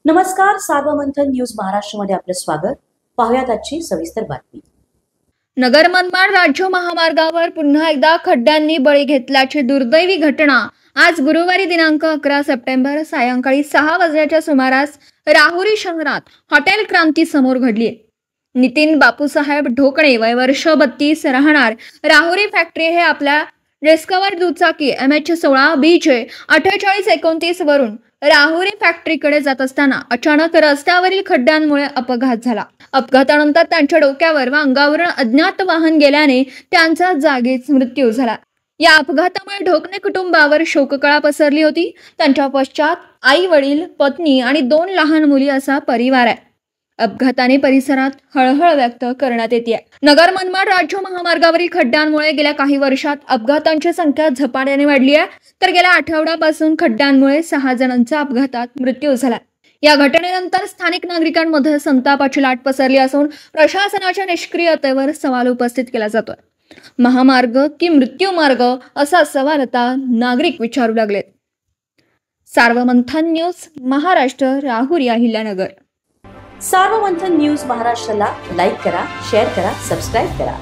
नमस्कार, सार्वमंथन न्यूज महाराष्ट्रमध्ये आपलं स्वागत. पाहुयात आजची सविस्तर बातमी. नगर मनमाड राज्य महामार्गावर पुन्हा एकदा खड्ड्यांनी बळी घेतल्याची दुर्दैवी घटना आज गुरुवारी दिनांक 11 सप्टेंबर सायंकाळी 6 वाजल्याच्या सुमारास राहुरी शहरात हॉटेल क्रांती समोर घडली. नितीन बापूसाहेब ढोकणे वय वर्ष 32 राहणार राहुरी फॅक्टरी हे आपल्या डिस्कवर दुचाकी MH16 BJ 4829 वरून राहुरी फॅक्टरीकडे जात असताना अचानक रस्त्यावरील खड्ड्यांमुळे अपघात झाला. अपघातानंतर त्यांच्या डोक्यावर व अंगावरून अज्ञात वाहन गेल्याने त्यांचा जागीच मृत्यू झाला. या अपघातामुळे ढोकणे कुटुंबावर शोककळा पसरली होती. त्यांच्या पश्चात आई वडील पत्नी आणि 2 लहान मुली असा परिवार आहे. अपघाताने परिसरात हळहळ व्यक्त करण्यात येते. नगर मनमाड राज्य महामार्गावरील खड्ड्यांमुळे गेल्या काही वर्षात अपघातांची संख्या झपाट्याने वाढली आहे. तर गेल्या आठवड्यापासून खड्ड्यांमुळे 6 जणांचा अपघातात मृत्यू झाला. या घटनेनंतर स्थानिक नागरिकांमध्ये संतापाची लाट पसरली असून प्रशासनाच्या निष्क्रियतेवर सवाल उपस्थित केला जातोय. महामार्ग की मृत्यू मार्ग असा सवाल आता नागरिक विचारू लागलेत. सार्वमंथन न्यूज महाराष्ट्र, राहुरी, अहिल्यानगर. सार्वमंथन न्यूज महाराष्ट्राला लाईक करा, शेअर करा, सबस्क्राईब करा.